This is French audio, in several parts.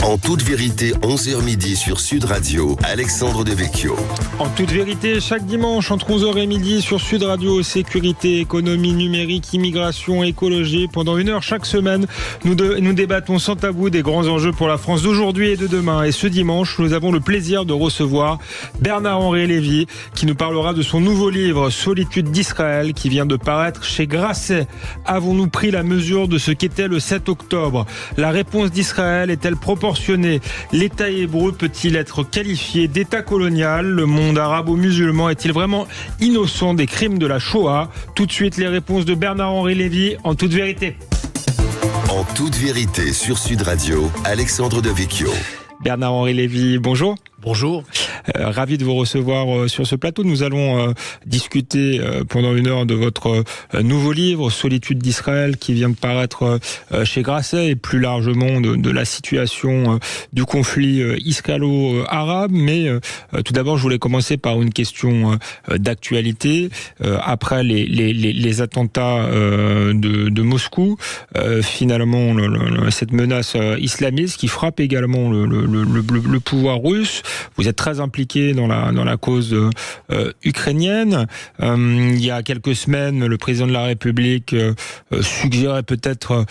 En toute vérité, 11h midi sur Sud Radio, Alexandre Devecchio. En toute vérité, chaque dimanche entre 11h et midi sur Sud Radio, sécurité, économie numérique, immigration, écologie. Pendant 1 heure chaque semaine, nous débattons sans tabou des grands enjeux pour la France d'aujourd'hui et de demain. Et ce dimanche, nous avons le plaisir de recevoir Bernard-Henri Lévy, qui nous parlera de son nouveau livre « Solitude d'Israël » qui vient de paraître chez Grasset. Avons-nous pris la mesure de ce qu'était le 7 octobre ? La réponse d'Israël est-elle proportionnée ? L'État hébreu peut-il être qualifié d'État colonial ? Le monde arabo-musulman est-il vraiment innocent des crimes de la Shoah ? Tout de suite, les réponses de Bernard-Henri Lévy en toute vérité. En toute vérité sur Sud Radio, Alexandre Devecchio. Bernard-Henri Lévy, bonjour. Bonjour. Ravi de vous recevoir sur ce plateau. Nous allons discuter pendant 1 heure de votre nouveau livre, Solitude d'Israël, qui vient de paraître chez Grasset, et plus largement de la situation du conflit israélo-arabe. Mais tout d'abord, je voulais commencer par une question d'actualité. Après les attentats de Moscou, finalement, cette menace islamiste qui frappe également le pouvoir russe. Vous êtes très impliqué dans la cause ukrainienne. Il y a quelques semaines, le président de la République suggérait peut-être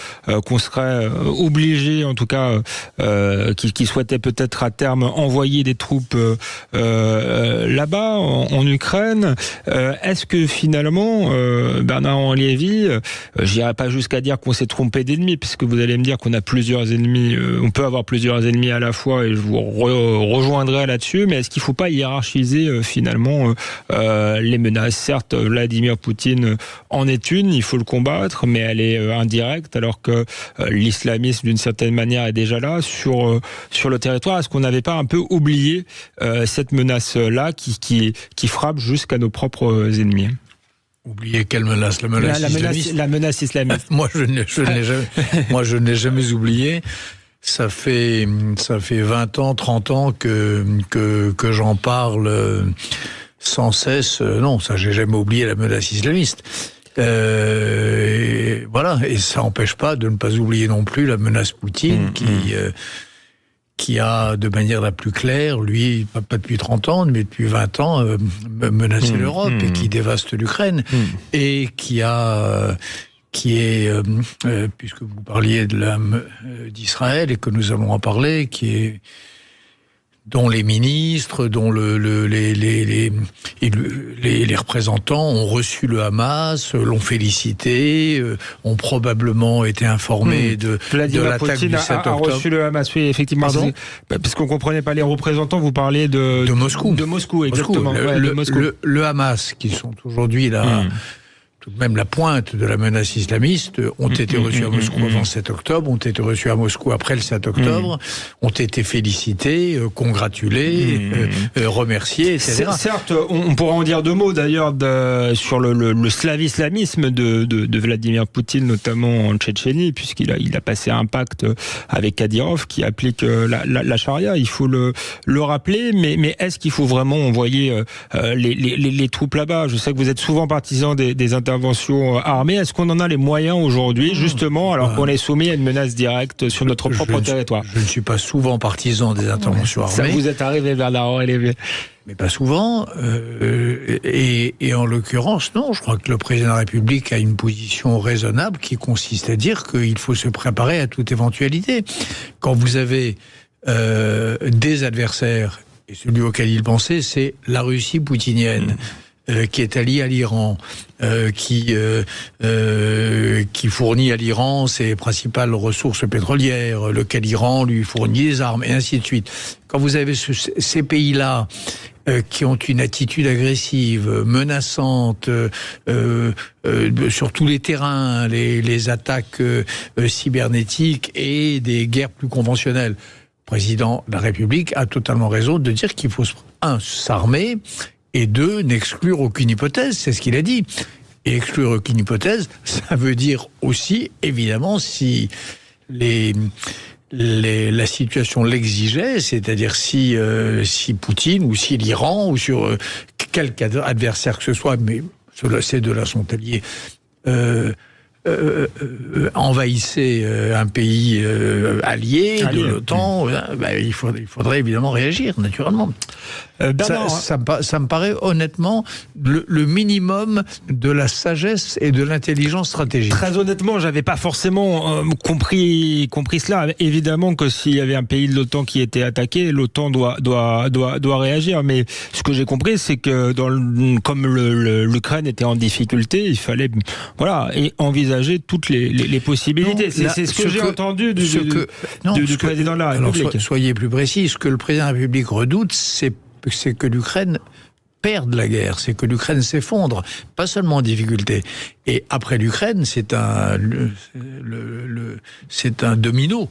qu'on serait obligé, en tout cas, qu'il souhaitait peut-être à terme envoyer des troupes là-bas, en Ukraine. Est-ce que finalement, Bernard-Henri Lévy, j'irai pas jusqu'à dire qu'on s'est trompé d'ennemis, puisque vous allez me dire qu'on a plusieurs ennemis, on peut avoir plusieurs ennemis à la fois, et je vous rejoindrai là-dessus, mais est-ce qu'il ne faut pas hiérarchiser finalement les menaces ? Certes, Vladimir Poutine en est une, il faut le combattre, mais elle est indirecte, alors que l'islamisme, d'une certaine manière, est déjà là sur le territoire. Est-ce qu'on n'avait pas un peu oublié cette menace-là qui frappe jusqu'à nos propres ennemis ? Oubliez quelle menace ? La menace islamiste. Moi, je n'ai jamais oublié. Ça fait 20 ans, 30 ans que j'en parle sans cesse. Non, ça, j'ai jamais oublié la menace islamiste. Voilà, et ça n'empêche pas de ne pas oublier non plus la menace Poutine qui a, de manière la plus claire, lui, pas depuis 30 ans, mais depuis 20 ans, menacé l'Europe et qui dévaste l'Ukraine et qui est, puisque vous parliez d'Israël et que nous allons en parler, dont les ministres, dont les représentants ont reçu le Hamas, l'ont félicité, ont probablement été informés de l'attaque du 7 octobre. A reçu le Hamas, oui, effectivement. Parce qu'on ne comprenait pas les représentants, vous parliez de Moscou. De Moscou, exactement. Le Hamas, qui sont aujourd'hui là... tout de même la pointe de la menace islamiste, ont été reçus à Moscou avant le 7 octobre, ont été reçus à Moscou après le 7 octobre, ont été félicités, congratulés, remerciés, etc. Certes, on pourra en dire 2 mots d'ailleurs sur le slavisme de Vladimir Poutine, notamment en Tchétchénie, puisqu'il a passé un pacte avec Kadyrov qui applique la charia. Il faut le rappeler, mais est-ce qu'il faut vraiment envoyer les troupes là-bas ? Je sais que vous êtes souvent partisan des interventions armées. Est-ce qu'on en a les moyens aujourd'hui, justement, alors qu'on est soumis à une menace directe sur notre propre territoire ? Je ne suis pas souvent partisan des interventions armées. Ça vous est arrivé, Bernard-Henri Lévy ? Mais pas souvent. Et en l'occurrence, non. Je crois que le président de la République a une position raisonnable qui consiste à dire qu'il faut se préparer à toute éventualité. Quand vous avez des adversaires, et celui auquel il pensait, c'est la Russie poutinienne, qui est allié à l'Iran, qui fournit à l'Iran ses principales ressources pétrolières, lequel l'Iran lui fournit des armes, et ainsi de suite. Quand vous avez ces pays-là qui ont une attitude agressive, menaçante, sur tous les terrains, les attaques cybernétiques et des guerres plus conventionnelles, le président de la République a totalement raison de dire qu'il faut, s'armer, et 2, n'exclure aucune hypothèse, c'est ce qu'il a dit. Et exclure aucune hypothèse, ça veut dire aussi, évidemment, si la situation l'exigeait, c'est-à-dire si Poutine ou si l'Iran ou sur quelque adversaire que ce soit, mais ces deux-là sont alliés, envahissait un pays allié de l'OTAN, il faudrait évidemment réagir, naturellement. Bernard, ça me paraît honnêtement le minimum de la sagesse et de l'intelligence stratégique. Très honnêtement, j'avais pas forcément compris cela. Évidemment que s'il y avait un pays de l'OTAN qui était attaqué, l'OTAN doit réagir. Mais ce que j'ai compris, c'est que comme l'Ukraine était en difficulté, il fallait envisager toutes les possibilités. C'est ce que j'ai entendu du président de la République. Alors, soyez plus précis. Ce que le président de la République redoute, c'est que l'Ukraine perde la guerre, c'est que l'Ukraine s'effondre, pas seulement en difficulté. Et après l'Ukraine, c'est un domino.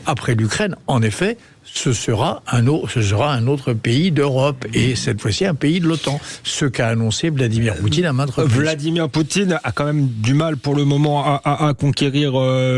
Après l'Ukraine, en effet, ce sera un autre pays d'Europe, et cette fois-ci un pays de l'OTAN. Ce qu'a annoncé Vladimir Poutine à maintes reprises. Vladimir Poutine a quand même du mal pour le moment à conquérir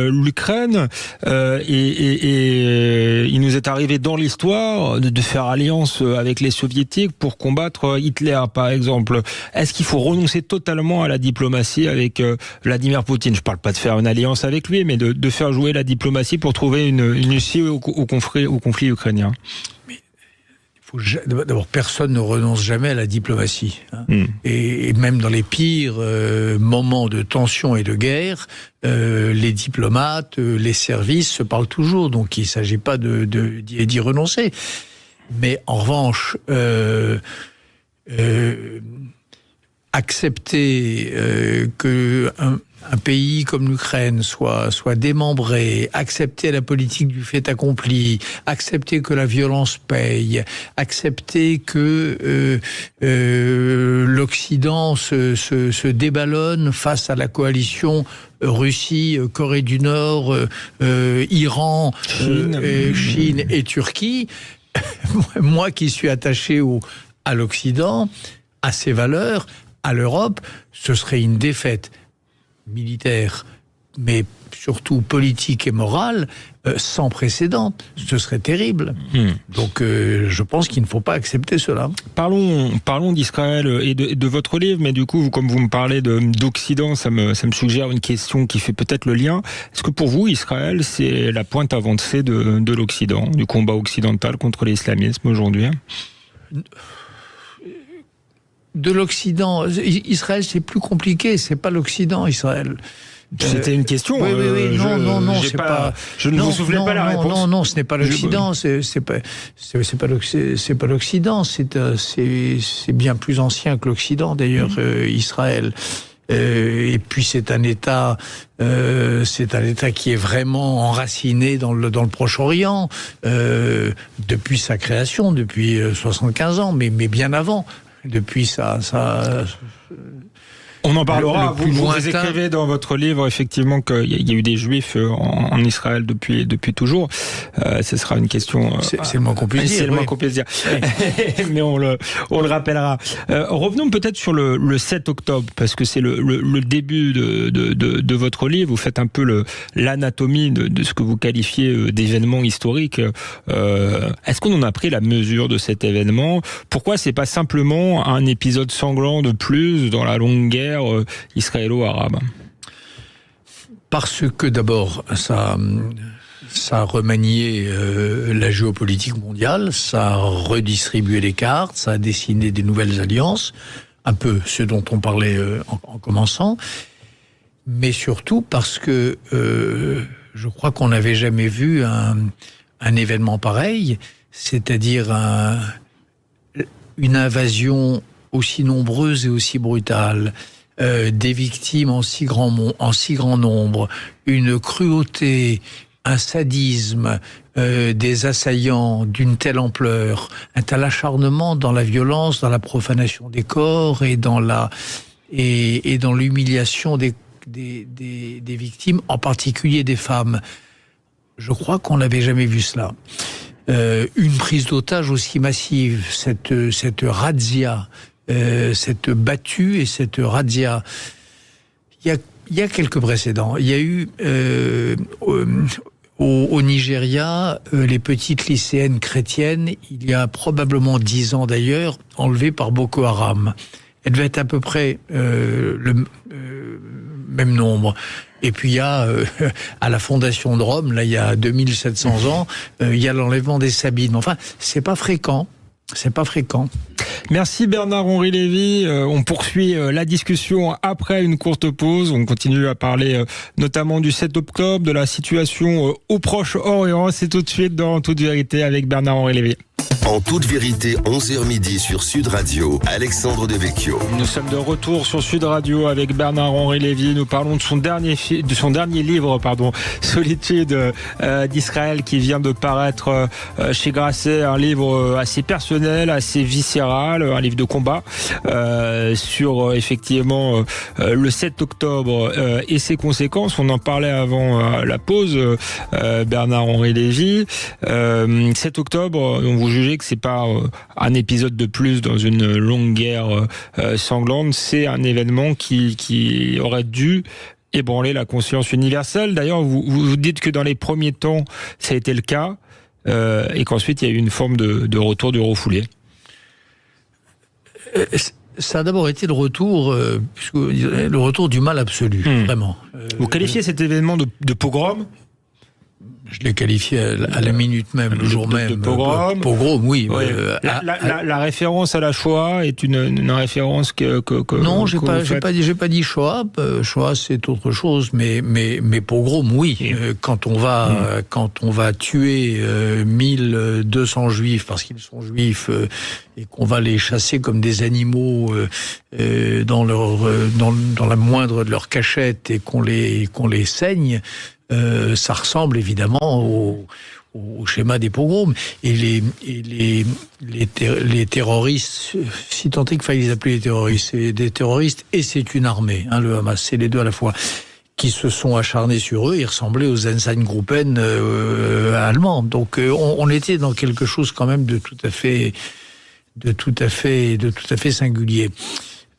l'Ukraine, et il nous est arrivé dans l'histoire de faire alliance avec les soviétiques pour combattre Hitler, par exemple. Est-ce qu'il faut renoncer totalement à la diplomatie avec Vladimir Poutine? Je parle pas de faire une alliance avec lui, mais de faire jouer la diplomatie pour trouver une issue au conflit ukrainien. Mais d'abord, personne ne renonce jamais à la diplomatie. Et même dans les pires moments de tension et de guerre, les diplomates, les services se parlent toujours. Donc il ne s'agit pas d'y renoncer. Mais en revanche, accepter qu'un pays comme l'Ukraine soit démembré, accepter la politique du fait accompli, accepter que la violence paye, accepter que l'Occident se déballonne face à la coalition Russie, Corée du Nord, Iran, Chine et Turquie. Moi qui suis attaché à l'Occident, à ses valeurs, à l'Europe, ce serait une défaite militaire, mais surtout politique et morale, sans précédent. Ce serait terrible. Donc je pense qu'il ne faut pas accepter cela. Parlons d'Israël et de votre livre, mais du coup, comme vous me parlez d'Occident, ça me suggère une question qui fait peut-être le lien. Est-ce que pour vous, Israël, c'est la pointe avancée de l'Occident, du combat occidental contre l'islamisme aujourd'hui ? De l'Occident, Israël, c'est plus compliqué. C'est pas l'Occident, Israël. C'était une question. Oui, non, c'est pas. Je ne vous soufflais pas la réponse. Non, ce n'est pas l'Occident. C'est pas l'Occident. C'est bien plus ancien que l'Occident, d'ailleurs, Israël. Et puis c'est un État qui est vraiment enraciné dans le Proche-Orient depuis sa création, depuis 75 ans, mais bien avant. Depuis ça. On en parlera. Vous écrivez dans votre livre effectivement qu'il y a eu des Juifs en Israël depuis toujours. Ce sera une question. C'est le moins qu'on puisse dire. C'est le moins qu'on puisse dire. Mais on le rappellera. Revenons peut-être sur le 7 octobre parce que c'est le début de votre livre. Vous faites un peu l'anatomie de ce que vous qualifiez d'événement historique. Est-ce qu'on en a pris la mesure de cet événement? Pourquoi c'est pas simplement un épisode sanglant de plus dans la longue guerre israélo-arabe? Parce que d'abord, ça a remanié la géopolitique mondiale, ça a redistribué les cartes, ça a dessiné des nouvelles alliances, un peu ce dont on parlait en commençant, mais surtout parce que je crois qu'on n'avait jamais vu un événement pareil, c'est-à-dire une invasion aussi nombreuse et aussi brutale, des victimes en si grand nombre, une cruauté, un sadisme des assaillants d'une telle ampleur, un tel acharnement dans la violence, dans la profanation des corps et dans l'humiliation des victimes, en particulier des femmes. Je crois qu'on n'avait jamais vu cela. Une prise d'otage aussi massive, cette razzia, cette battue et cette razzia. Il y a quelques précédents. Il y a eu au Nigeria les petites lycéennes chrétiennes, il y a probablement 10 ans d'ailleurs, enlevées par Boko Haram. Elles devaient être à peu près le même nombre. Et puis il y a à la fondation de Rome, là il y a 2700 ans, il y a l'enlèvement des Sabines. Enfin, c'est pas fréquent. C'est pas fréquent. Merci Bernard-Henri Lévy. On poursuit la discussion après une courte pause. On continue à parler notamment du 7 octobre, de la situation au Proche-Orient. C'est tout de suite dans Toute Vérité avec Bernard-Henri Lévy. En toute vérité, 11h midi sur Sud Radio, Alexandre Devecchio. Nous sommes de retour sur Sud Radio avec Bernard-Henri Lévy. Nous parlons de son dernier livre, Solitude d'Israël, qui vient de paraître chez Grasset. Un livre assez personnel, assez viscéral, un livre de combat sur effectivement le 7 octobre et ses conséquences. On en parlait avant la pause, Bernard-Henri Lévy. 7 octobre, donc vous jugez que c'est pas un épisode de plus dans une longue guerre sanglante, c'est un événement qui aurait dû ébranler la conscience universelle. D'ailleurs, vous dites que dans les premiers temps, ça a été le cas, et qu'ensuite il y a eu une forme de retour du refoulé. Ça a d'abord été le retour du mal absolu, vraiment. Vous qualifiez cet événement de pogrom ? Je l'ai qualifié à la minute même, le jour même. De pogrom. Pogrom, oui. Oui. La référence à la Shoah est une référence que non, j'ai pas dit Shoah. Shoah, c'est autre chose, mais pogrom, oui. Quand on va tuer 1200 juifs parce qu'ils sont juifs et qu'on va les chasser comme des animaux dans la moindre de leurs cachettes et qu'on les saigne. Ça ressemble évidemment au schéma des pogroms. Et les terroristes, si tant est qu'il faille les appeler les terroristes, c'est des terroristes et c'est une armée, le Hamas, c'est les deux à la fois, qui se sont acharnés sur eux. Ils ressemblaient aux Einsatzgruppen allemands. Donc on était dans quelque chose quand même de tout à fait singulier.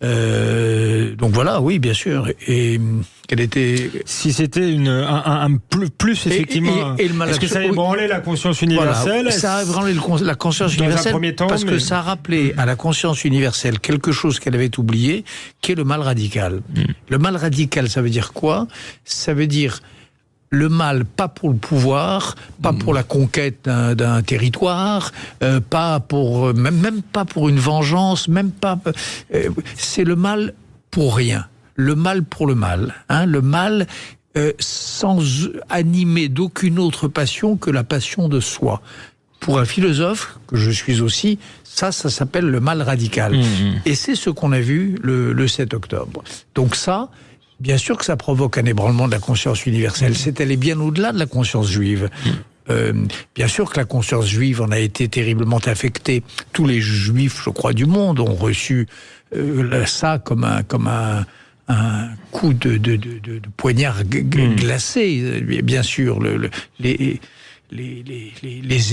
Donc voilà, oui, bien sûr. Et quelle était... Si c'était un plus effectivement... Est-ce que ça a ébranlé la conscience universelle ? Voilà, ça a ébranlé la conscience universelle parce que ça a rappelé à la conscience universelle quelque chose qu'elle avait oublié, qui est le mal radical. Le mal radical, ça veut dire quoi ? Ça veut dire... Le mal, pas pour le pouvoir, pas pour la conquête d'un territoire, pas pour même pas pour une vengeance, même pas. C'est le mal pour rien. Le mal pour le mal. Le mal sans animer d'aucune autre passion que la passion de soi. Pour un philosophe, que je suis aussi, ça s'appelle le mal radical. Et c'est ce qu'on a vu le 7 octobre. Donc ça... Bien sûr que ça provoque un ébranlement de la conscience universelle. C'est allé bien au-delà de la conscience juive. Bien sûr que la conscience juive en a été terriblement affectée. Tous les juifs, je crois, du monde ont reçu ça comme un coup de poignard glacé. Bien sûr, les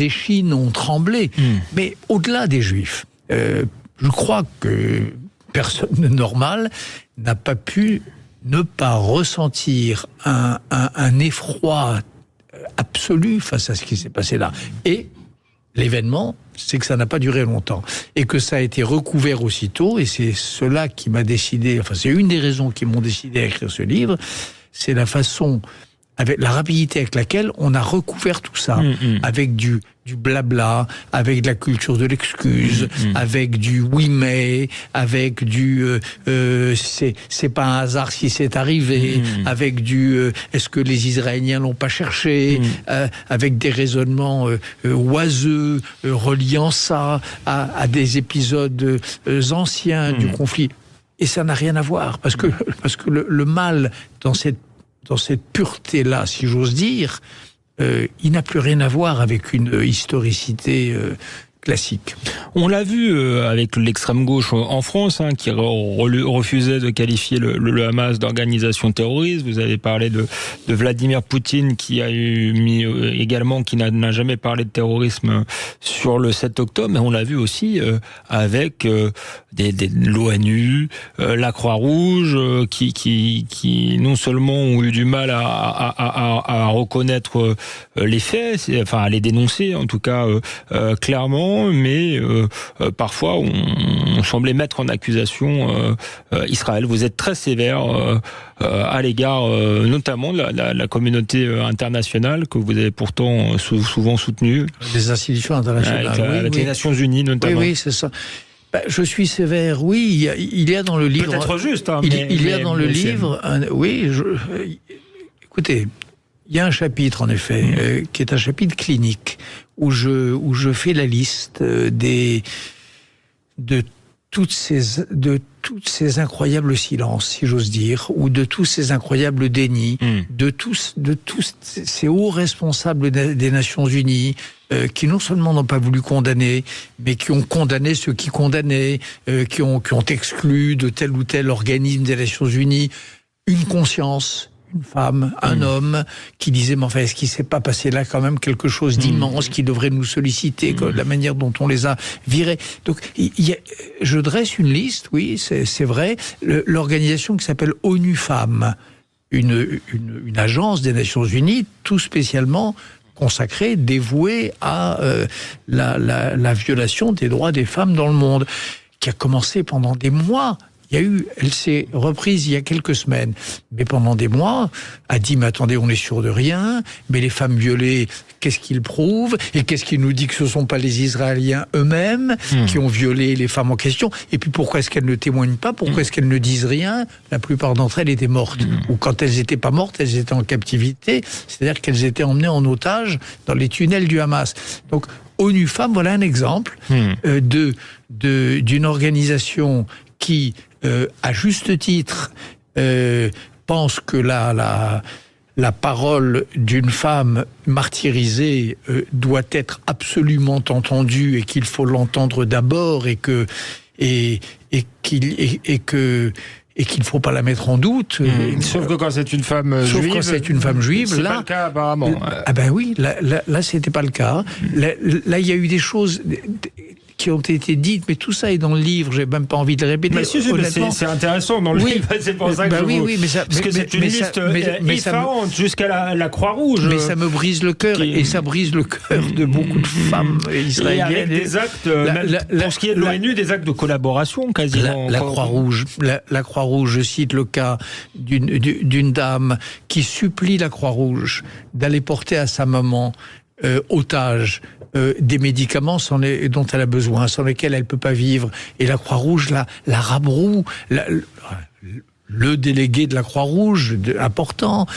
échines ont tremblé. Mais au-delà des juifs, je crois que personne de normal n'a pas pu ne pas ressentir un effroi absolu face à ce qui s'est passé là. Et l'événement, c'est que ça n'a pas duré longtemps. Et que ça a été recouvert aussitôt, et c'est cela qui m'a décidé, enfin c'est une des raisons qui m'ont décidé à écrire ce livre, c'est la façon, avec la rapidité avec laquelle on a recouvert tout ça, avec du blabla, avec de la culture de l'excuse, avec du oui mais, avec du c'est pas un hasard si c'est arrivé, avec du est-ce que les Israéliens l'ont pas cherché, avec des raisonnements oiseux reliant ça à des épisodes anciens du conflit. Et ça n'a rien à voir parce que le mal dans cette pureté-là, si j'ose dire, il n'a plus rien à voir avec une historicité classique. On l'a vu avec l'extrême gauche en France, qui refusait de qualifier le Hamas d'organisation terroriste. Vous avez parlé de Vladimir Poutine qui a mis également, qui n'a jamais parlé de terrorisme sur le 7 octobre, mais on l'a vu aussi avec l'ONU, la Croix-Rouge, qui non seulement ont eu du mal à reconnaître les faits, à les dénoncer en tout cas clairement, clairement, mais parfois on semblait mettre en accusation Israël. Vous êtes très sévère à l'égard notamment de la communauté internationale que vous avez pourtant souvent soutenue. Les institutions internationales. Avec les Nations Unies notamment. Oui, c'est ça. Je suis sévère, oui, il y a dans le livre... Peut-être juste, hein, il y a dans le livre... Écoutez, il y a un chapitre, en effet, qui est un chapitre clinique, où je fais la liste de toutes ces incroyables silences, si j'ose dire, ou de tous ces incroyables dénis, de tous ces hauts responsables des Nations Unies, qui non seulement n'ont pas voulu condamner, mais qui ont condamné ceux qui condamnaient, qui ont exclu de tel ou tel organisme des Nations Unies une conscience, une femme, un homme, qui disait, mais enfin, est-ce qu'il ne s'est pas passé là quand même quelque chose d'immense qui devrait nous solliciter, la manière dont on les a virés. Donc, je dresse une liste, oui, c'est vrai, l'organisation qui s'appelle ONU Femmes, une agence des Nations Unies, tout spécialement consacrée, dévouée à la violation des droits des femmes dans le monde, qui a commencé pendant des mois. Elle s'est reprise il y a quelques semaines, mais pendant des mois, a dit, mais attendez, on est sûr de rien, mais les femmes violées, qu'est-ce qu'ils prouvent? Et qu'est-ce qu'ils nous dit que ce ne sont pas les Israéliens eux-mêmes qui ont violé les femmes en question? Et puis pourquoi est-ce qu'elles ne témoignent pas? Pourquoi est-ce qu'elles ne disent rien? La plupart d'entre elles étaient mortes. Ou quand elles n'étaient pas mortes, elles étaient en captivité, c'est-à-dire qu'elles étaient emmenées en otage dans les tunnels du Hamas. Donc, ONU Femmes, voilà un exemple d'une organisation qui, à juste titre, pense que la parole d'une femme martyrisée doit être absolument entendue et qu'il faut l'entendre d'abord et qu'il ne faut pas la mettre en doute. Sauf que quand c'est une femme juive... Sauf quand c'est une femme juive, c'est là... pas le cas, apparemment. Ah ben oui, là c'était pas le cas. Là, il y a eu des choses qui ont été dites, mais tout ça est dans le livre, j'ai même pas envie de le répéter. Mais c'est intéressant dans le livre, c'est pour ça que parce que c'est une liste effarante jusqu'à la Croix-Rouge. Mais ça me brise le cœur, et ça brise le cœur de beaucoup de femmes israéliennes. Et avec des actes, pour ce qui est de l'ONU, des actes de collaboration quasiment. La Croix-Rouge, je cite le cas d'une dame qui supplie la Croix-Rouge d'aller porter à sa maman otage des médicaments dont elle a besoin, sans lesquels elle ne peut pas vivre. Et la Croix-Rouge la rabroue. Le délégué de la Croix-Rouge, important,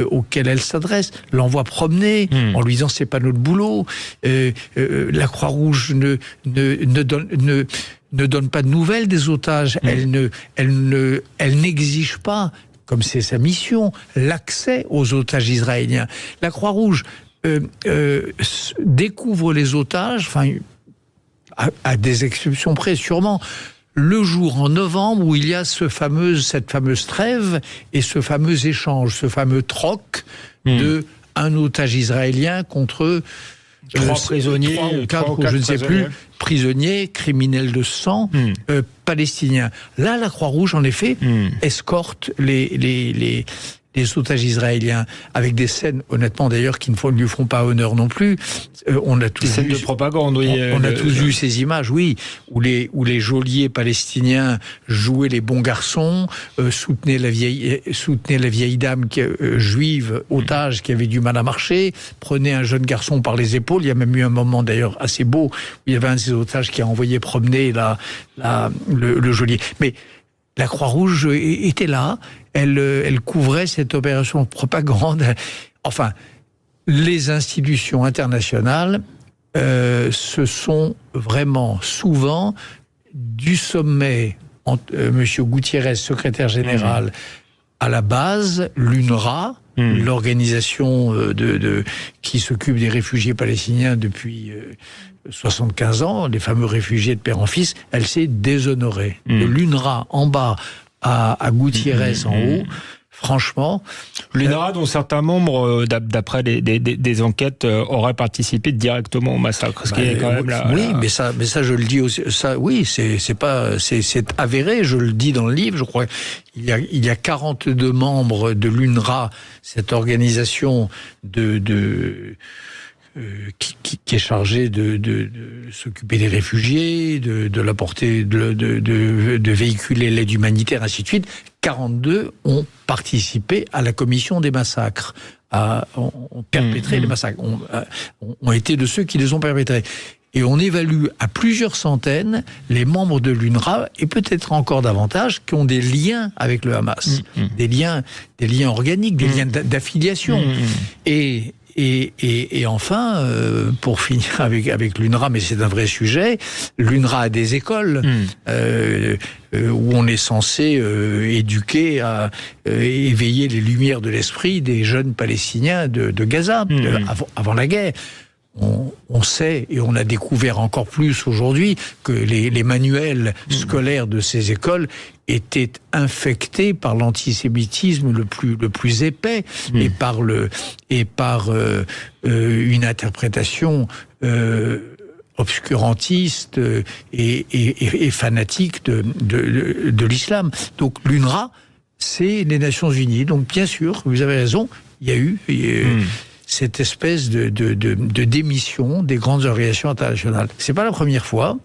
auquel elle s'adresse, l'envoie promener en lui disant c'est pas notre boulot. La Croix-Rouge ne donne pas de nouvelles des otages. Elle n'exige pas, comme c'est sa mission, l'accès aux otages israéliens. La Croix-Rouge découvre les otages, enfin, à des exceptions près, sûrement, le jour en novembre où il y a cette fameuse trêve et ce fameux échange, ce fameux troc de un otage israélien contre 3 prisonniers, 3 ou 4, ou je ne sais plus, prisonniers, criminels de sang, palestiniens. Là, la Croix-Rouge, en effet, escorte les otages israéliens, avec des scènes, honnêtement d'ailleurs, qui ne lui font pas honneur non plus. On a tous des scènes de propagande, oui. On a tous vu ces images, oui, où les geôliers palestiniens jouaient les bons garçons, soutenaient la vieille dame juive, otage, qui avait du mal à marcher, prenaient un jeune garçon par les épaules. Il y a même eu un moment d'ailleurs assez beau, où il y avait un de ces otages qui a envoyé promener le geôlier. Mais la Croix-Rouge était là, elle couvrait cette opération de propagande. Enfin, les institutions internationales se sont vraiment souvent, du sommet, M. Gutiérrez, secrétaire général, à la base, l'UNRWA, l'organisation qui s'occupe des réfugiés palestiniens depuis 75 ans, les fameux réfugiés de père en fils, elle s'est déshonorée. De l'UNRWA en bas à Gutiérrez en haut, franchement... L'UNRWA, dont certains membres, d'après des enquêtes, auraient participé directement au massacre. Ce qui est quand même mais ça je le dis aussi, ça, oui, c'est avéré, je le dis dans le livre, je crois. Il y a 42 membres de l'UNRWA, cette organisation qui est chargée de s'occuper des réfugiés, de l'apporter, de véhiculer l'aide humanitaire, ainsi de suite. 42 ont participé à la commission des massacres, ont perpétré les massacres, ont été de ceux qui les ont perpétrés. Et on évalue à plusieurs centaines les membres de l'UNRWA, et peut-être encore davantage, qui ont des liens avec le Hamas, des liens organiques, des liens d'affiliation. Et enfin, pour finir avec l'UNRWA, mais c'est un vrai sujet, l'UNRWA a des écoles où on est censé éduquer, à éveiller les lumières de l'esprit des jeunes Palestiniens de Gaza, avant la guerre. On sait, et on a découvert encore plus aujourd'hui, que les manuels scolaires de ces écoles étaient infectés par l'antisémitisme le plus épais et par une interprétation obscurantiste et fanatique de l'islam. Donc l'UNRWA, c'est les Nations Unies. Donc bien sûr, vous avez raison, il y a eu cette espèce de démission des grandes organisations internationales. C'est pas la première fois.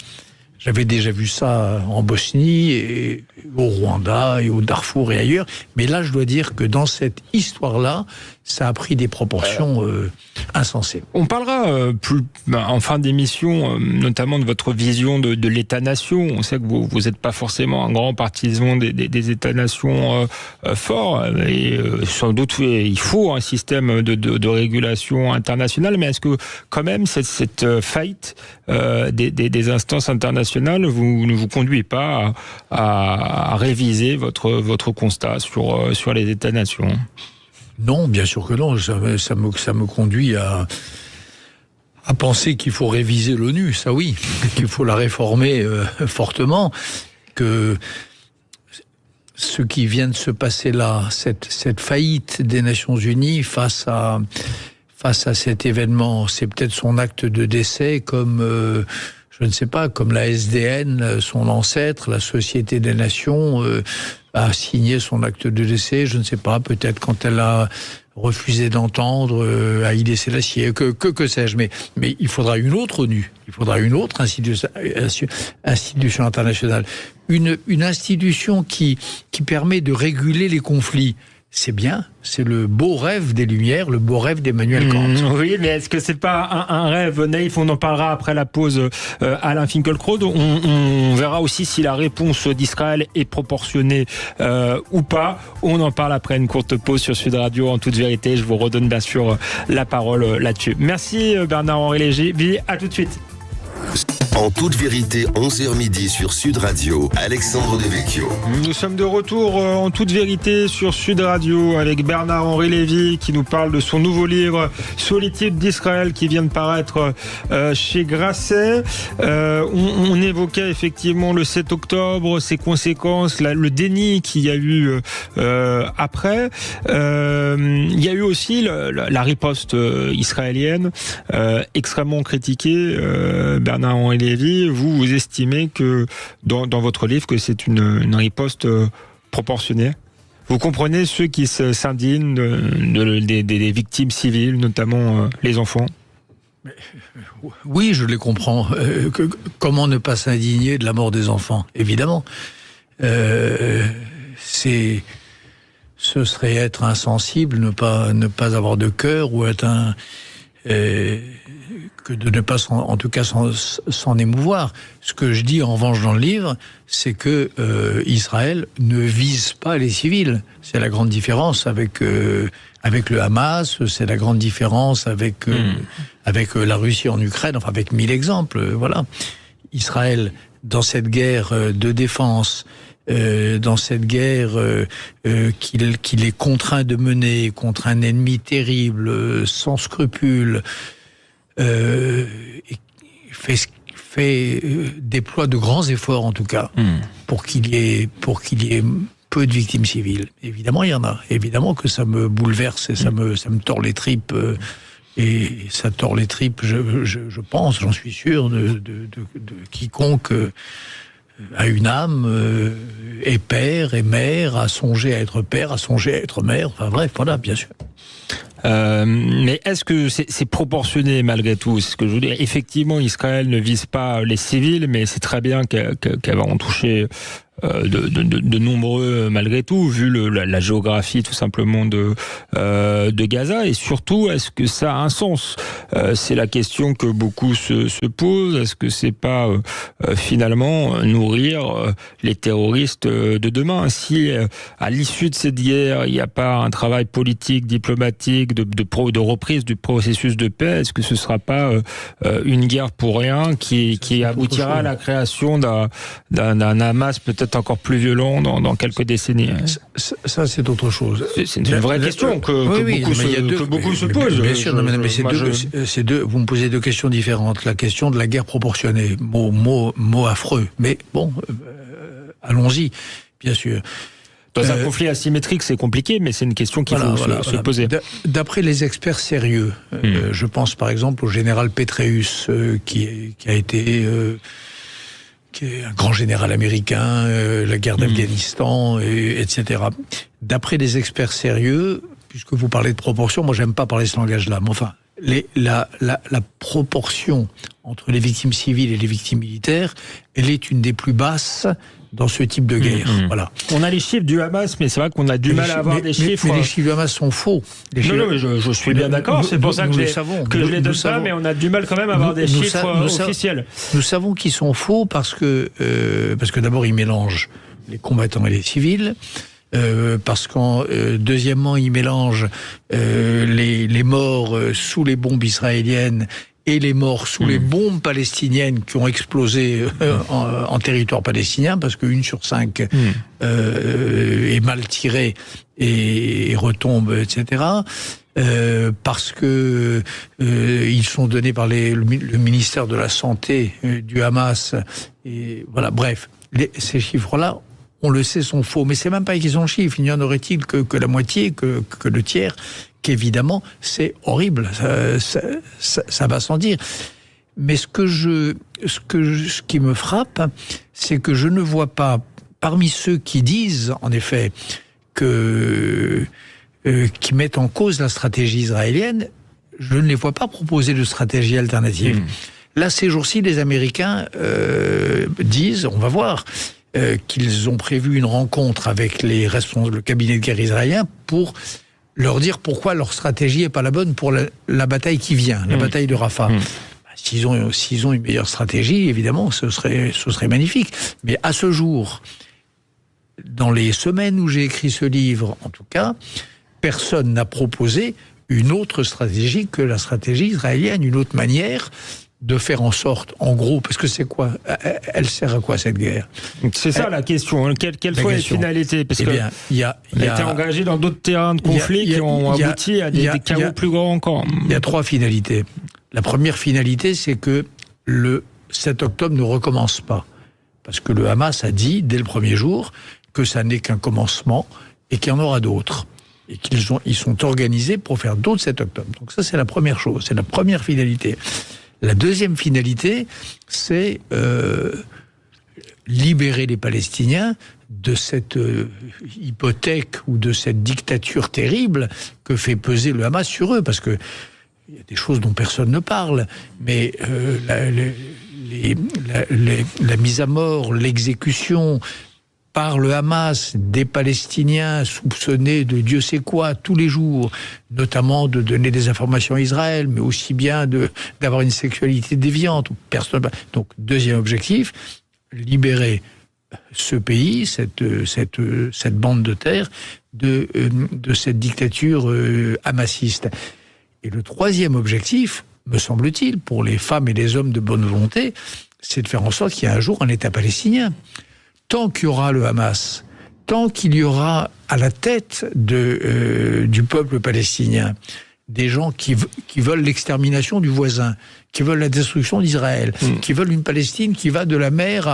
J'avais déjà vu ça en Bosnie, et au Rwanda, et au Darfour et ailleurs. Mais là, je dois dire que dans cette histoire-là, ça a pris des proportions insensées. On parlera en fin d'émission, notamment de votre vision de l'État-nation. On sait que vous n'êtes pas forcément un grand partisan des États-nations forts, et sans doute il faut un système de régulation internationale. Mais est-ce que quand même cette faillite des instances internationales ne vous conduit pas à réviser votre constat sur les États-nations? Non, bien sûr que non. Ça me conduit à penser qu'il faut réviser l'ONU, ça oui, qu'il faut la réformer fortement, que ce qui vient de se passer là, cette faillite des Nations Unies face à cet événement, c'est peut-être son acte de décès, comme je ne sais pas, comme la SDN, son ancêtre, la Société des Nations, a signé son acte de décès, je ne sais pas, peut-être quand elle a refusé d'entendre Haïlé Sélassié, que sais-je, mais il faudra une autre ONU, il faudra une autre institution internationale, une institution qui permet de réguler les conflits. C'est bien, c'est le beau rêve des Lumières, le beau rêve d'Emmanuel Kant. Oui, mais est-ce que c'est pas un rêve naïf? On en parlera après la pause. Alain Finkielkraut, on verra aussi si la réponse d'Israël est proportionnée ou pas. On en parle après une courte pause sur Sud Radio. En toute vérité, je vous redonne bien sûr la parole là-dessus. Merci Bernard-Henri Lévy, à tout de suite. En toute vérité, 11h midi sur Sud Radio, Alexandre Devecchio. Nous sommes de retour en toute vérité sur Sud Radio avec Bernard-Henri Lévy qui nous parle de son nouveau livre Solitude d'Israël qui vient de paraître chez Grasset. On évoquait effectivement le 7 octobre, ses conséquences, le déni qu'il y a eu après. Il y a eu aussi la riposte israélienne extrêmement critiquée. Bernard-Henri Lévy, vous estimez que dans votre livre que c'est une riposte proportionnée? Vous comprenez ceux qui s'indignent des victimes civiles, notamment les enfants? Oui, je les comprends. Comment ne pas s'indigner de la mort des enfants? Évidemment. Ce serait être insensible, ne pas avoir de cœur, ou être que de ne pas en tout cas s'en émouvoir. Ce que je dis en revanche dans le livre, c'est que Israël ne vise pas les civils. C'est la grande différence avec le Hamas, c'est la grande différence avec la Russie en Ukraine, enfin avec 1000 exemples, voilà. Israël, dans cette guerre de défense, dans cette guerre qu'il est contraint de mener contre un ennemi terrible, sans scrupules, déploie de grands efforts en tout cas pour qu'il y ait peu de victimes civiles. Évidemment il y en a, évidemment que ça me bouleverse et ça me tord les tripes, et ça tord les tripes, je pense, j'en suis sûr, de quiconque a une âme, est père, est mère, a songé à être père, a songé à être mère, enfin bref, voilà, bien sûr. Mais est-ce que c'est proportionné malgré tout? C'est ce que je veux dire. Effectivement, Israël ne vise pas les civils, mais c'est très bien qu'elle va en toucher de nombreux malgré tout, vu la géographie tout simplement de Gaza. Et surtout, est-ce que ça a un sens? C'est la question que beaucoup se posent. Est-ce que c'est pas finalement nourrir les terroristes de demain? Si à l'issue de cette guerre, il n'y a pas un travail politique, diplomatique, de reprise du processus de paix, est-ce que ce sera pas une guerre pour rien qui aboutira à la création d'un Hamas peut-être encore plus violent dans quelques décennies? Ça, c'est autre chose. C'est une vraie question que beaucoup se posent. Bien sûr, mais c'est deux. Vous me posez deux questions différentes. La question de la guerre proportionnée, mot affreux. Mais bon, allons-y, bien sûr. Dans un conflit asymétrique, c'est compliqué, mais c'est une question qu'il faut se poser. D'après les experts sérieux, je pense par exemple au général Petraeus, qui a été... qui est un grand général américain, la guerre d'Afghanistan, etc. D'après des experts sérieux, puisque vous parlez de proportion, moi j'aime pas parler ce langage-là, mais enfin, la proportion entre les victimes civiles et les victimes militaires, elle est une des plus basses dans ce type de guerre. Voilà. On a les chiffres du Hamas, mais c'est vrai qu'on a du mal à avoir des chiffres. Mais les chiffres du Hamas sont faux. Non, mais je suis bien d'accord. C'est pour ça que je les donne pas, mais on a du mal quand même à avoir des chiffres officiels. Nous savons qu'ils sont faux parce que d'abord ils mélangent les combattants et les civils. Parce deuxièmement, ils mélangent les morts sous les bombes israéliennes et les morts sous les bombes palestiniennes qui ont explosé en territoire palestinien, parce que 1 sur 5 est mal tirée et retombe, etc. Parce que ils sont donnés par le ministère de la Santé du Hamas. Et voilà, bref, ces chiffres-là, on le sait, sont faux. Mais c'est même pas une question de chiffres. Il n'y en aurait-il que la moitié, que le tiers, qu'évidemment, c'est horrible. Ça va sans dire. Mais ce qui me frappe, c'est que je ne vois pas, parmi ceux qui disent, en effet, qui mettent en cause la stratégie israélienne, je ne les vois pas proposer de stratégie alternative. Là, ces jours-ci, les Américains disent, on va voir, qu'ils ont prévu une rencontre avec le cabinet de guerre israélien pour leur dire pourquoi leur stratégie n'est pas la bonne pour la bataille qui vient, la bataille de Rafah. S'ils ont une meilleure stratégie, évidemment, ce serait magnifique. Mais à ce jour, dans les semaines où j'ai écrit ce livre, en tout cas, personne n'a proposé une autre stratégie que la stratégie israélienne, une autre manière de faire en sorte, en gros, parce que c'est quoi? Elle sert à quoi cette guerre? C'est ça la question. Quelles sont les finalités? Parce qu'elle a été engagée dans d'autres terrains de conflit qui ont abouti à des chaos plus grands encore. Il y a 3 finalités. La première finalité, c'est que le 7 octobre ne recommence pas. Parce que le Hamas a dit, dès le premier jour, que ça n'est qu'un commencement et qu'il y en aura d'autres. Et ils sont organisés pour faire d'autres 7 octobre. Donc ça, c'est la première chose. C'est la première finalité. La deuxième finalité, c'est libérer les Palestiniens de cette hypothèque ou de cette dictature terrible que fait peser le Hamas sur eux, parce que il y a des choses dont personne ne parle, mais la mise à mort, l'exécution par le Hamas des Palestiniens soupçonnés de Dieu sait quoi tous les jours, notamment de donner des informations à Israël, mais aussi bien d'avoir une sexualité déviante. Donc, deuxième objectif, libérer ce pays, cette bande de terre, de cette dictature hamassiste. Et le troisième objectif, me semble-t-il, pour les femmes et les hommes de bonne volonté, c'est de faire en sorte qu'il y ait un jour un État palestinien. Tant qu'il y aura le Hamas, tant qu'il y aura à la tête du peuple palestinien des gens qui veulent l'extermination du voisin, qui veulent la destruction d'Israël, qui veulent une Palestine qui va de la mer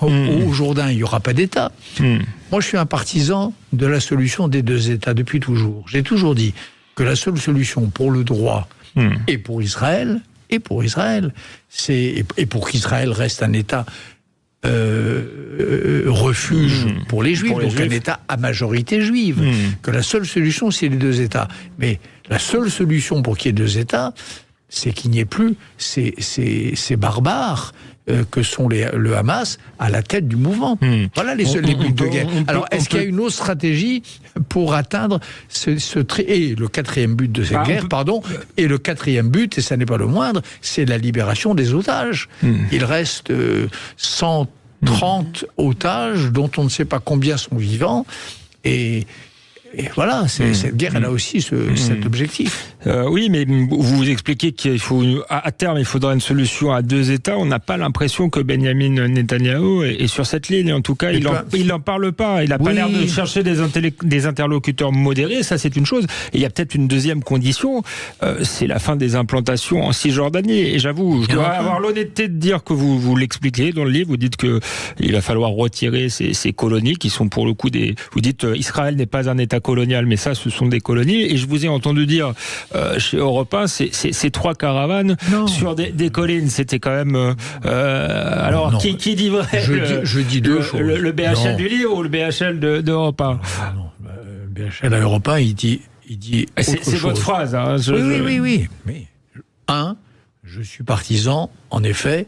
au Jourdain, il n'y aura pas d'État. Moi, je suis un partisan de la solution des 2 États depuis toujours. J'ai toujours dit que la seule solution pour le droit et pour Israël, et pour qu'Israël reste un État refuge pour les Juifs, donc un État à majorité juive, que la seule solution, c'est les 2 États. Mais La seule solution pour qu'il y ait 2 États, c'est qu'il n'y ait plus ces barbares que sont le Hamas à la tête du mouvement. Voilà les buts de guerre. Alors, est-ce qu'il y a une autre stratégie pour atteindre et le 4e but de cette guerre, et le 4e but, et ça n'est pas le moindre, c'est la libération des otages. Il reste 130 otages dont on ne sait pas combien sont vivants, et voilà, cette guerre, elle a aussi cet objectif. Oui, mais vous expliquez qu'il faut, à terme, il faudra une solution à 2 États. On n'a pas l'impression que Benjamin Netanyahou est sur cette ligne. En tout cas, il n'en parle pas. Il n'a pas l'air de chercher des interlocuteurs modérés. Ça, c'est une chose. Et il y a peut-être une deuxième condition. C'est la fin des implantations en Cisjordanie. Et j'avoue, je dois avoir l'honnêteté de dire que vous l'expliquez dans le livre. Vous dites qu'il va falloir retirer ces colonies qui sont pour le coup vous dites Israël n'est pas un État colonial, mais ça, ce sont des colonies. Et je vous ai entendu dire chez Europe 1, ces 3 caravanes sur des collines, c'était quand même... alors, qui dit vrai? Je dis 2 choses. Le BHL du livre ou le BHL d'Europe 1? Non, le BHL à Europe 1, il dit autre chose. C'est votre phrase. Hein, oui. Mais, je suis partisan, en effet,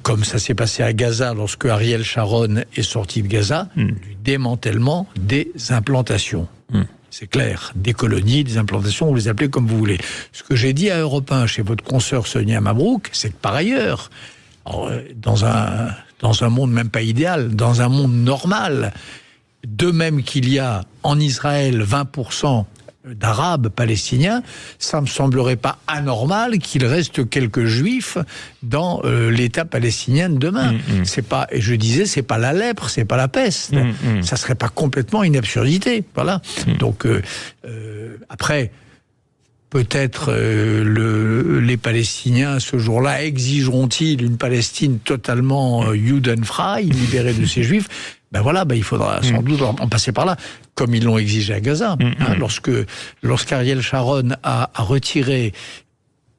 comme ça s'est passé à Gaza lorsque Ariel Sharon est sorti de Gaza, du démantèlement des implantations. C'est clair, des colonies, des implantations, vous les appelez comme vous voulez. Ce que j'ai dit à Europe 1 chez votre consoeur Sonia Mabrouk, c'est que par ailleurs, dans un monde même pas idéal, dans un monde normal, de même qu'il y a en Israël 20% d'Arabes palestiniens, ça me semblerait pas anormal qu'il reste quelques Juifs dans l'État palestinien de demain. C'est pas, et je disais, c'est pas la lèpre, c'est pas la peste. Ça serait pas complètement une absurdité. Voilà. Donc après, peut-être les Palestiniens ce jour-là exigeront-ils une Palestine totalement judenfrei, libérée de ces Juifs. Il faudra sans doute en passer par là, comme ils l'ont exigé à Gaza. Lorsqu'Ariel Sharon a retiré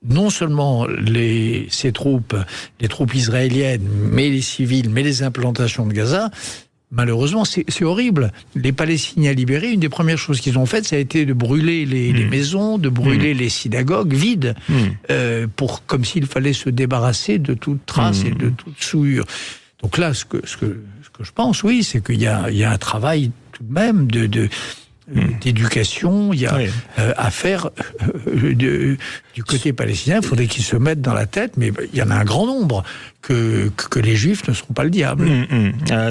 non seulement ses troupes, les troupes israéliennes, mais les civils, mais les implantations de Gaza, malheureusement, c'est horrible. Les Palestiniens libérés, une des premières choses qu'ils ont faites, ça a été de brûler les maisons, de brûler les synagogues vides, comme s'il fallait se débarrasser de toute trace et de toute souillure. Donc là, ce que je pense, oui, c'est qu'il y a un travail tout de même d'éducation, il y a à faire du côté palestinien. Il faudrait qu'ils se mettent dans la tête, mais il y en a un grand nombre, que les Juifs ne sont pas le diable.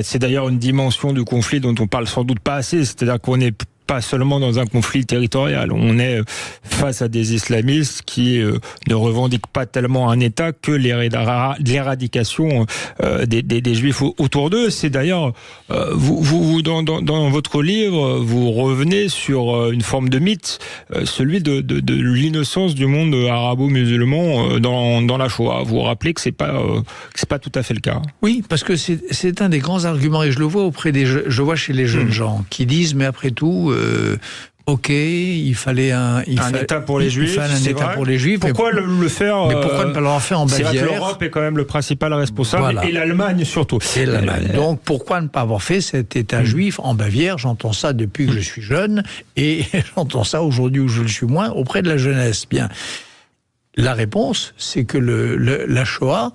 C'est d'ailleurs une dimension du conflit dont on parle sans doute pas assez, c'est-à-dire qu'on est pas seulement dans un conflit territorial. On est face à des islamistes qui ne revendiquent pas tellement un État que l'éradication des Juifs autour d'eux. C'est d'ailleurs, vous dans votre livre, vous revenez sur une forme de mythe, celui de l'innocence du monde arabo-musulman dans la Shoah. Vous vous rappelez que c'est pas tout à fait le cas. Oui, parce que c'est un des grands arguments, et je le vois je vois chez les jeunes gens qui disent, mais après tout, ok, il fallait un État pour les Juifs. Pour les Juifs. Pourquoi le faire? Mais pourquoi ne pas le faire en Bavière? C'est vrai que l'Europe est quand même le principal responsable, et l'Allemagne surtout. Et l'Allemagne. Donc pourquoi ne pas avoir fait cet État juif en Bavière? J'entends ça depuis que je suis jeune, et j'entends ça aujourd'hui où je le suis moins auprès de la jeunesse. Bien, la réponse, c'est que la Shoah,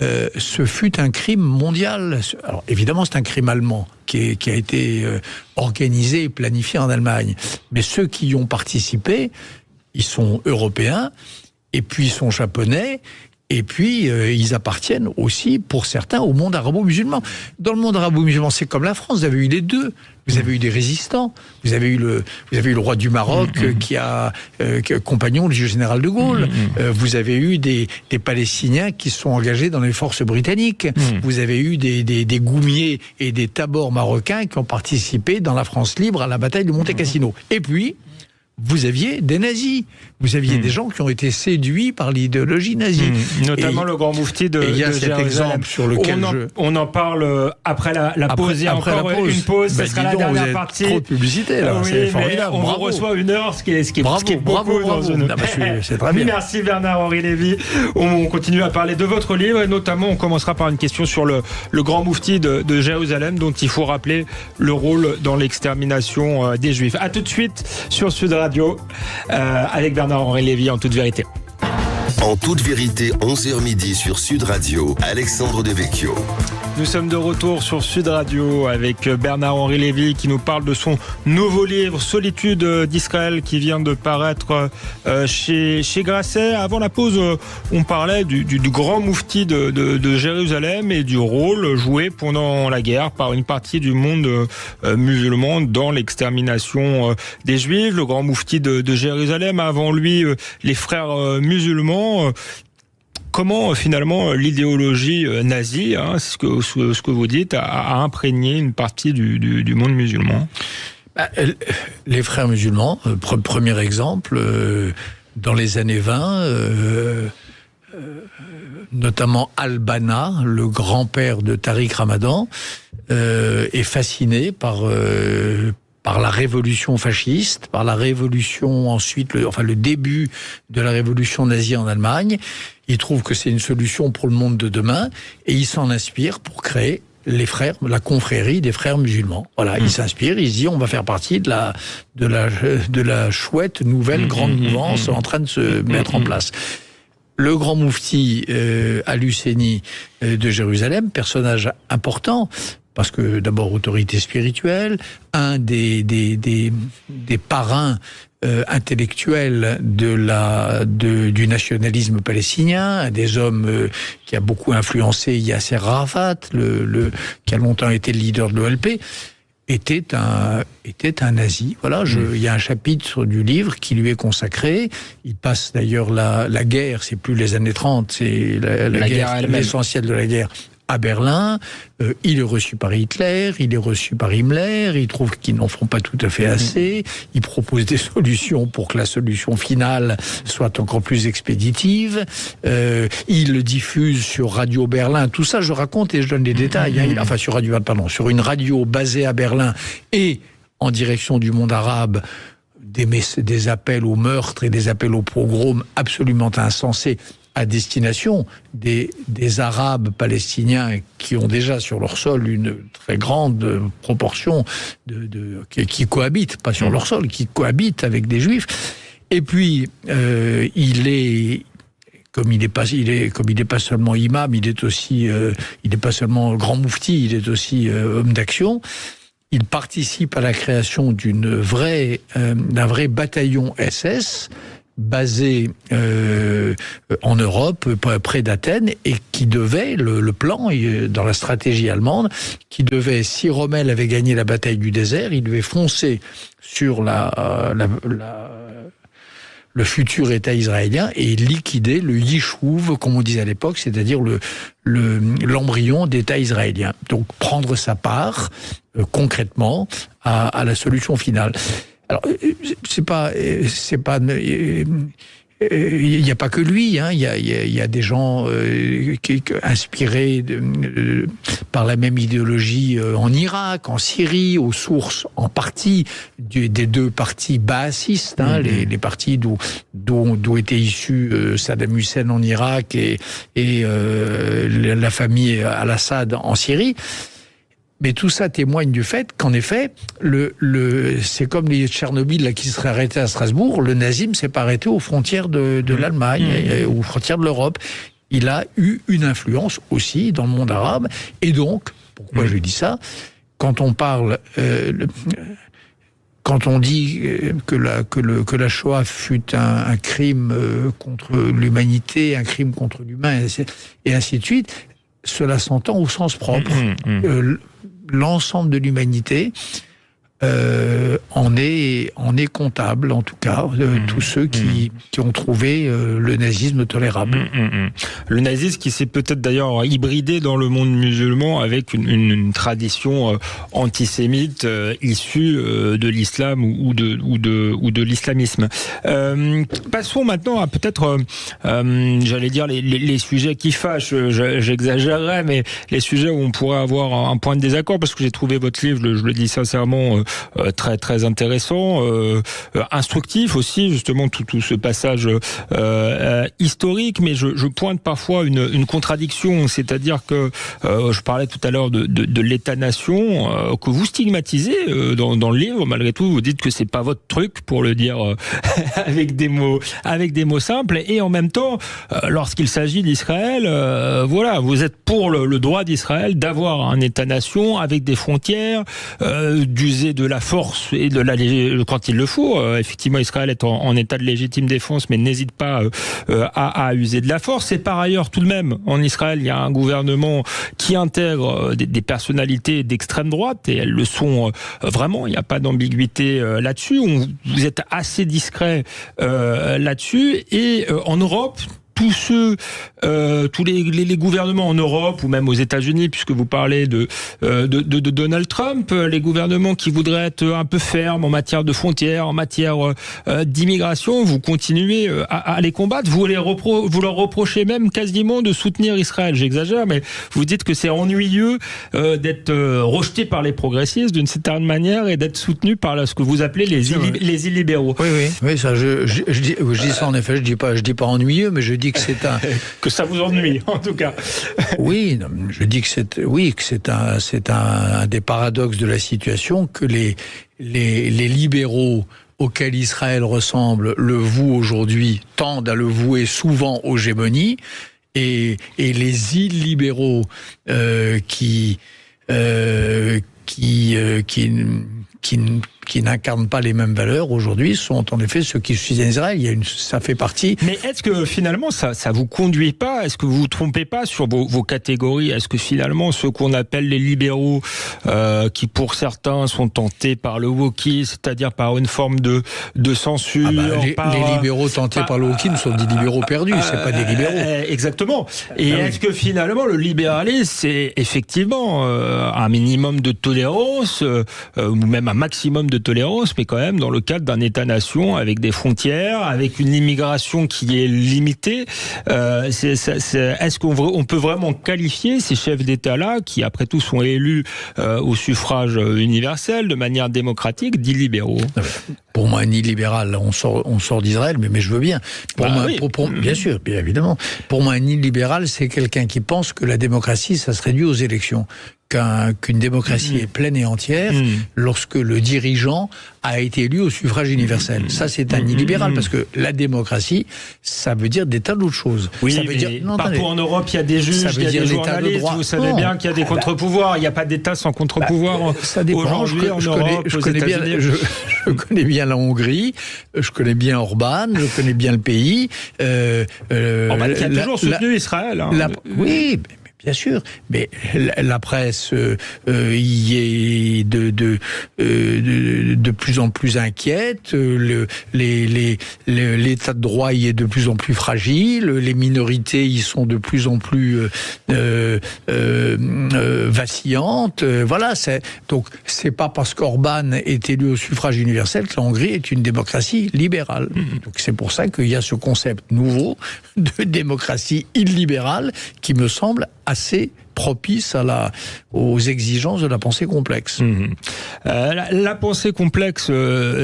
ce fut un crime mondial. Alors évidemment, c'est un crime allemand qui a été organisé et planifié en Allemagne. Mais ceux qui y ont participé, ils sont européens, et puis ils sont japonais, et puis ils appartiennent aussi, pour certains, au monde arabo-musulman. Dans le monde arabo-musulman, c'est comme la France, vous avez eu les deux. Vous avez eu des résistants, vous avez eu le roi du Maroc qui a compagnon du général de Gaulle. Vous avez eu des Palestiniens qui se sont engagés dans les forces britanniques. Vous avez eu des Goumiers et des Tabors marocains qui ont participé dans la France libre à la bataille de Monte Cassino. Et puis, vous aviez des nazis. Vous aviez des gens qui ont été séduits par l'idéologie nazie. Notamment le grand moufti de il y a cet Jérusalem. exemple sur lequel on en parle après la pause. Il y a encore une pause. Ce sera la dernière partie. Trop de publicité, là. C'est formidable. On vous reçoit 1 heure, ce qui est beaucoup dans une... C'est très bien. Merci Bernard-Henri Lévy. On continue à parler de votre livre, et notamment on commencera par une question sur le grand moufti de Jérusalem, dont il faut rappeler le rôle dans l'extermination des Juifs. À tout de suite sur Sud Radio. Radio, avec Bernard-Henri Lévy en toute vérité. En toute vérité, 11h midi sur Sud Radio, Alexandre Devecchio. Nous sommes de retour sur Sud Radio avec Bernard-Henri Lévy qui nous parle de son nouveau livre Solitude d'Israël qui vient de paraître chez Grasset. Avant la pause, on parlait du grand moufti de Jérusalem et du rôle joué pendant la guerre par une partie du monde musulman dans l'extermination des Juifs. Le grand moufti de Jérusalem, avant lui les frères musulmans. Comment finalement l'idéologie nazie, ce que vous dites, a imprégné une partie du monde musulman? Les frères musulmans, premier exemple, dans les années 20, notamment Al-Banna, le grand-père de Tariq Ramadan, est fasciné par la révolution fasciste, par la révolution ensuite, le début de la révolution nazie en Allemagne. Il trouve que c'est une solution pour le monde de demain et il s'en inspire pour créer la confrérie des frères musulmans. Voilà, il s'inspire, il se dit on va faire partie de la chouette nouvelle grande mouvance en train de se mettre en place. Le grand moufti Al-Husseini de Jérusalem, personnage important, parce que d'abord autorité spirituelle, un des parrains intellectuels du nationalisme palestinien, un des hommes qui a beaucoup influencé Yasser Arafat, qui a longtemps été le leader de l'OLP, était un nazi. Voilà, il y a un chapitre du livre qui lui est consacré. Il passe d'ailleurs la guerre, c'est plus les années 30, c'est la guerre, l'essentiel de la guerre, à Berlin. Il est reçu par Hitler, il est reçu par Himmler, il trouve qu'ils n'en font pas tout à fait assez, il propose des solutions pour que la solution finale soit encore plus expéditive, il le diffuse sur Radio Berlin, tout ça je raconte et je donne les détails, sur une radio basée à Berlin et en direction du monde arabe, des appels au meurtre et des appels au pogrom absolument insensés, à destination des Arabes palestiniens qui ont déjà sur leur sol une très grande proportion qui cohabitent, pas sur leur sol, qui cohabitent avec des Juifs. Et puis comme il n'est pas seulement imam, il n'est pas seulement grand moufti, il est aussi homme d'action. Il participe à la création d'un vrai bataillon SS basé en Europe, près d'Athènes, et qui devait, le plan, dans la stratégie allemande, qui devait, si Rommel avait gagné la bataille du désert, il devait foncer sur le futur État israélien et liquider le Yishuv, comme on disait à l'époque, c'est-à-dire l'embryon d'État israélien. Donc prendre sa part, concrètement, à la solution finale. Alors, il n'y a pas que lui, il y a des gens inspirés par la même idéologie en Irak, en Syrie, aux sources en partie des deux partis baassistes, les partis d'où était issu Saddam Hussein en Irak et la famille Al-Assad en Syrie. Mais tout ça témoigne du fait qu'en effet, c'est comme les Tchernobyl là, qui seraient arrêtés à Strasbourg, le nazisme s'est pas arrêté aux frontières de l'Allemagne, aux frontières de l'Europe. Il a eu une influence aussi dans le monde arabe. Et donc, pourquoi je dis ça, quand on parle... Quand on dit que la Shoah fut un crime contre l'humanité, un crime contre l'humain, et ainsi de suite, cela s'entend au sens propre. L'ensemble de l'humanité en est comptable, en tout cas, tous ceux qui ont trouvé le nazisme tolérable. Le nazisme qui s'est peut-être d'ailleurs hybridé dans le monde musulman avec une tradition antisémite issue de l'islam ou de l'islamisme. Passons maintenant à peut-être, j'allais dire, les sujets qui fâchent, j'exagérerais, mais les sujets où on pourrait avoir un point de désaccord, parce que j'ai trouvé votre livre, je le dis sincèrement, très très intéressant, instructif aussi, justement tout ce passage historique. Mais je pointe parfois une contradiction, c'est-à-dire que je parlais tout à l'heure de l'État-nation que vous stigmatisez dans le livre. Malgré tout, vous dites que c'est pas votre truc, pour le dire avec des mots simples. Et en même temps, lorsqu'il s'agit d'Israël, voilà, vous êtes pour le droit d'Israël d'avoir un État-nation avec des frontières, d'user de la force et quand il le faut. Effectivement, Israël est en état de légitime défense, mais n'hésite pas à user de la force. Et par ailleurs, tout de même, en Israël, il y a un gouvernement qui intègre des personnalités d'extrême droite, et elles le sont vraiment. Il n'y a pas d'ambiguïté là-dessus. Vous êtes assez discret là-dessus. Et en Europe, tous les gouvernements en Europe ou même aux États-Unis, puisque vous parlez de Donald Trump, les gouvernements qui voudraient être un peu fermes en matière de frontières, en matière d'immigration, vous continuez à les combattre. Vous leur reprochez même quasiment de soutenir Israël. J'exagère, mais vous dites que c'est ennuyeux d'être rejeté par les progressistes d'une certaine manière et d'être soutenu par ce que vous appelez les illibéraux. Oui, ça, je dis ça en effet. Je dis pas ennuyeux, mais je dis que c'est que ça vous ennuie, en tout cas. Oui, je dis que c'est un des paradoxes de la situation, que les libéraux auxquels Israël ressemble le vouent aujourd'hui, tendent à le vouer souvent aux gémonies, et les illibéraux qui n'incarnent pas les mêmes valeurs aujourd'hui sont en effet ceux qui soutiennent Israël. Ça fait partie. Mais est-ce que finalement ça vous conduit pas? Est-ce que vous vous trompez pas sur vos catégories? Est-ce que finalement ceux qu'on appelle les libéraux, qui pour certains sont tentés par le wokisme, c'est-à-dire par une forme de censure, les libéraux tentés par le wokisme sont des libéraux perdus, c'est pas des libéraux. Exactement. Et est-ce que finalement le libéralisme, c'est effectivement un minimum de tolérance, ou même un maximum de tolérance, mais quand même dans le cadre d'un État-nation avec des frontières, avec une immigration qui est limitée. Est-ce qu'on peut vraiment qualifier ces chefs d'État-là, qui après tout sont élus au suffrage universel de manière démocratique, d'illibéraux? Pour moi, un illibéral, on sort d'Israël, mais je veux bien. Bien sûr, bien évidemment. Pour moi, un illibéral, c'est quelqu'un qui pense que la démocratie, ça se réduit aux élections. Qu'une démocratie est pleine et entière lorsque le dirigeant a été élu au suffrage universel. Ça, c'est un illibéral, parce que la démocratie, ça veut dire des tas d'autres choses. Oui, ça veut dire, partout en Europe, il y a des juges, il y a des journalistes, vous savez bien qu'il y a des contre-pouvoirs, il n'y a pas d'État sans contre-pouvoir aujourd'hui en Europe, aux États-Unis. Je connais bien la Hongrie, je connais bien Orban, je connais bien le pays. Orban qui a toujours soutenu Israël. Oui, bien sûr, mais la presse y est de plus en plus inquiète. L'état de droit y est de plus en plus fragile. Les minorités y sont de plus en plus vacillantes. Voilà. Donc c'est pas parce qu'Orban est élu au suffrage universel que la Hongrie est une démocratie libérale. Donc c'est pour ça qu'il y a ce concept nouveau de démocratie illibérale qui me semble assez propice aux exigences de la pensée complexe. La pensée complexe,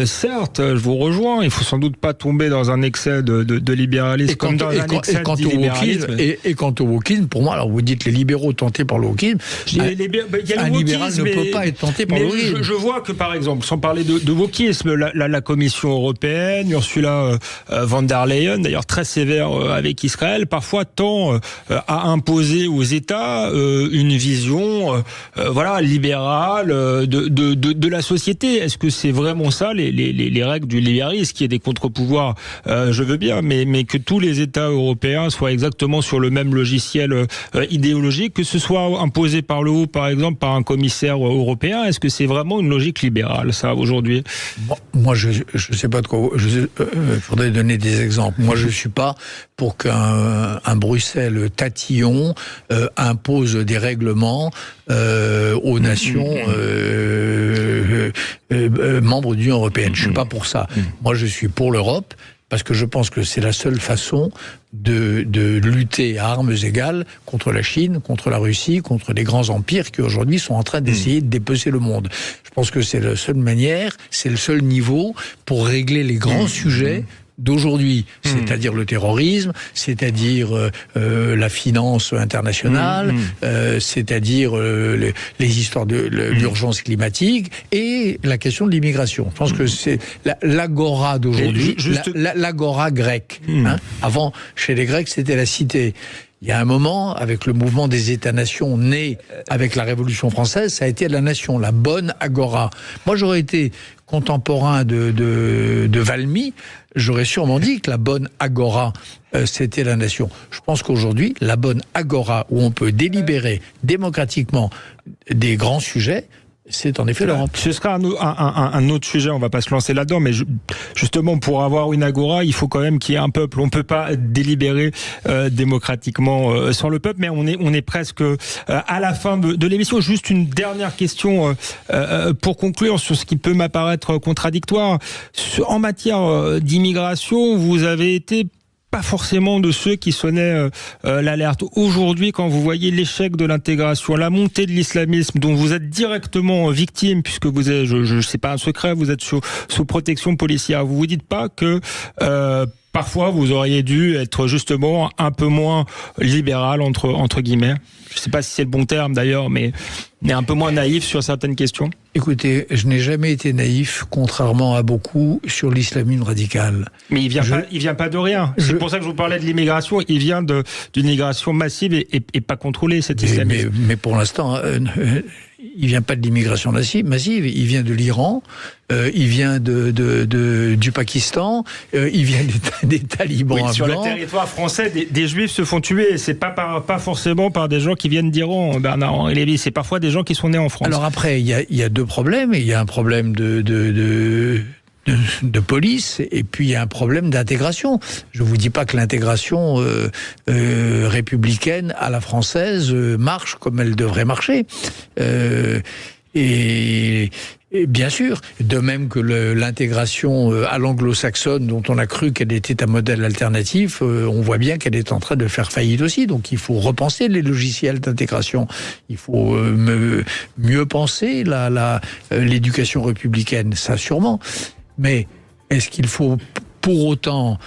certes, je vous rejoins, il faut sans doute pas tomber dans un excès de libéralisme comme dans un excès d'illibéralisme. Et quant au wokisme, pour moi, alors vous dites les libéraux tentés par le wokisme, un libéral ne peut pas être tenté par le wokisme. Je vois que, par exemple, sans parler de wokisme, la Commission européenne, Ursula von der Leyen, d'ailleurs très sévère avec Israël, parfois tend à imposer aux États une vision libérale de la société. Est-ce que c'est vraiment ça les règles du libéralisme, qu'il y ait des contre-pouvoirs, je veux bien, mais que tous les États européens soient exactement sur le même logiciel idéologique, que ce soit imposé par le haut, par exemple, par un commissaire européen? Est-ce que c'est vraiment une logique libérale, ça, aujourd'hui? Moi, je sais pas de quoi. Faudrait donner des exemples. Moi, je suis pas pour qu'un Bruxelles tatillon impose des règlements aux nations membres de l'Union européenne. Je suis pas pour ça. Moi, je suis pour l'Europe, parce que je pense que c'est la seule façon de lutter à armes égales contre la Chine, contre la Russie, contre les grands empires qui aujourd'hui sont en train d'essayer de dépecer le monde. Je pense que c'est la seule manière, c'est le seul niveau pour régler les grands sujets d'aujourd'hui, c'est-à-dire le terrorisme, c'est-à-dire la finance internationale, c'est-à-dire les histoires de l'urgence climatique et la question de l'immigration. Je pense que c'est l'agora d'aujourd'hui, l'agora grecque. Avant, chez les Grecs, c'était la cité. Il y a un moment, avec le mouvement des États-nations né avec la Révolution française, ça a été la nation, la bonne agora. Moi, j'aurais été contemporain de Valmy, j'aurais sûrement dit que la bonne agora, c'était la nation. Je pense qu'aujourd'hui, la bonne agora, où on peut délibérer démocratiquement des grands sujets, c'est en effet l'Europe. Ce sera un autre sujet, on va pas se lancer là-dedans, mais justement, pour avoir une agora, il faut quand même qu'il y ait un peuple. On peut pas délibérer démocratiquement sans le peuple, mais on est presque à la fin de l'émission. Juste une dernière question pour conclure sur ce qui peut m'apparaître contradictoire. En matière d'immigration, vous avez été pas forcément de ceux qui sonnaient l'alerte. Aujourd'hui, quand vous voyez l'échec de l'intégration, la montée de l'islamisme dont vous êtes directement victime, puisque vous êtes, je sais pas un secret, vous êtes sous protection policière, vous vous dites pas que parfois vous auriez dû être justement un peu moins libéral entre guillemets. Je sais pas si c'est le bon terme d'ailleurs, mais un peu moins naïf sur certaines questions. Écoutez, je n'ai jamais été naïf, contrairement à beaucoup, sur l'islamisme radical. Mais il vient pas de rien. C'est pour ça que je vous parlais de l'immigration. Il vient d'une migration massive et pas contrôlée, cet islamisme. Mais pour l'instant, il vient pas de l'immigration massive. Il vient de l'Iran, il vient du Pakistan, il vient des talibans afghans. Sur le territoire français, des juifs se font tuer. C'est pas forcément par des gens qui viennent d'Iran, Bernard-Henri Lévy. C'est parfois des gens qui sont nés en France. Alors après, il y a deux problèmes. Il y a un problème de police, et puis il y a un problème d'intégration. Je vous dis pas que l'intégration républicaine à la française marche comme elle devrait marcher. Et bien sûr, de même que l'intégration à l'anglo-saxonne, dont on a cru qu'elle était un modèle alternatif, on voit bien qu'elle est en train de faire faillite aussi. Donc il faut repenser les logiciels d'intégration. Il faut mieux penser l'éducation républicaine, ça sûrement. Mais est-ce qu'il faut pour autant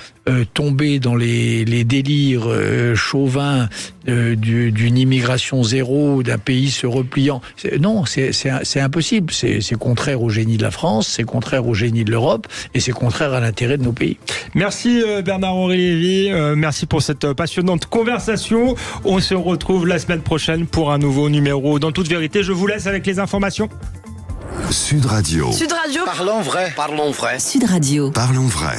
tomber dans les délires chauvins d'une immigration zéro, d'un pays se repliant? Non, c'est impossible. C'est contraire au génie de la France, c'est contraire au génie de l'Europe, et c'est contraire à l'intérêt de nos pays. Merci Bernard-Henri Lévy, merci pour cette passionnante conversation. On se retrouve la semaine prochaine pour un nouveau numéro Dans toute vérité. Je vous laisse avec les informations. Sud Radio. Sud Radio. Parlons vrai. Parlons vrai. Sud Radio. Parlons vrai.